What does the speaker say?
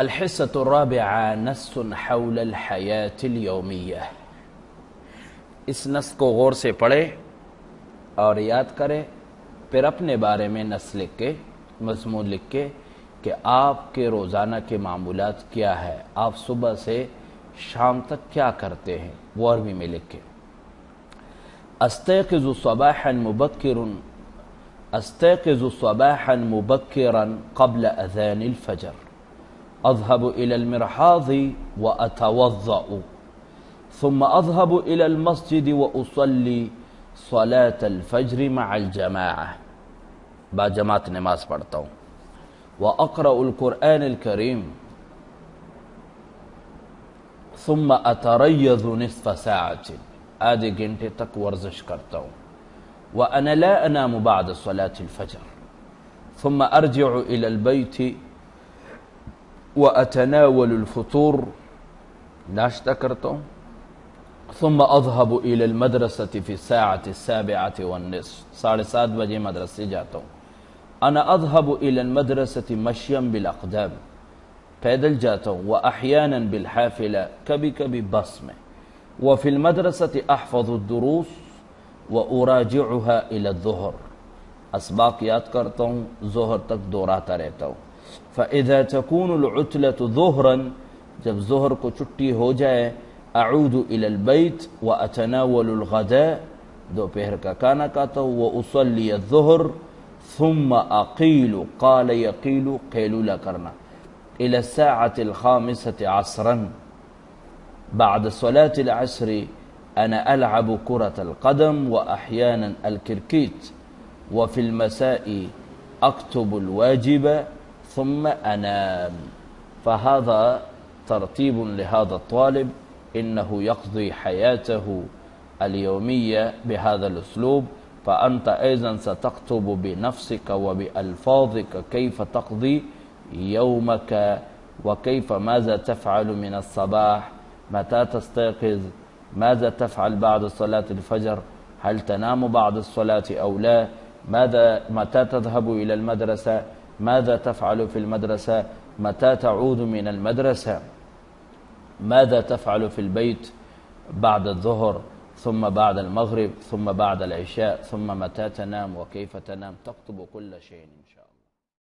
الحصة الرابعة نص حول الحياة اليومية۔ اس نص کو غور سے پڑھے اور یاد کرے، پھر اپنے بارے میں نص لکھ کے، مضمون لکھ کے کہ آپ کے روزانہ کے معمولات کیا ہے، آپ صبح سے شام تک کیا کرتے ہیں، وہ عربی میں لکھے۔ استيقظ صباحا مبكرا قبل اذان الفجر، اذهب الى المرحاض واتوضأ، ثم اذهب الى المسجد واصلي صلاة الفجر مع الجماعة، با جماعت نماز پڑھتا ہوں، واقرأ القرآن الكريم، ثم اتریض نصف ساعة، آدھے گھنٹے تک ورزش کرتا ہوں، وأنا لا أنام بعد صلاة الفجر، ثم أرجع إلى البيت وأتناول الفطور، ناشتہ کرتا ہوں، ثم أذهب إلى المدرسة في الساعة 7:15، 7:30 بجے مدرسے جاتا ہوں۔ أنا أذهب إلى المدرسة مشيا بالأقدام، پیدل جاتا ہوں، وأحيانا بالحافلة، کبھی کبھی بس میں، وفي المدرسة أحفظ الدروس وأراجعها إلى الظهر، اسباق یاد کرتا ہوں، ظہر تک دہراتا رہتا ہوں۔ فإذا تكون العطلة ظهرا، جب ظہر کو چھٹی ہو جائے، أعود إلى البيت وأتناول الغداء، دوپہر کا کھانا کھاتا ہوں، وأصلي الظهر ثم أقيل، قال يقيل قیلولہ کرنا، إلى الساعة 5 عصرا، بعد صلاة العصر أنا ألعب كرة القدم وأحيانا الكركيت، وفي المساء أكتب الواجب ثم أنام۔ فهذا ترتيب لهذا الطالب، إنه يقضي حياته اليومية بهذا الأسلوب، فأنت أيضا ستكتب بنفسك وبألفاظك كيف تقضي يومك، وكيف ماذا تفعل من الصباح، متى تستيقظ، ماذا تفعل بعد صلاة الفجر، هل تنام بعد الصلاة أو لا، متى تذهب إلى المدرسة، ماذا تفعل في المدرسة، متى تعود من المدرسة، ماذا تفعل في البيت بعد الظهر، ثم بعد المغرب، ثم بعد العشاء، ثم متى تنام وكيف تنام، تكتب كل شيء إن شاء الله۔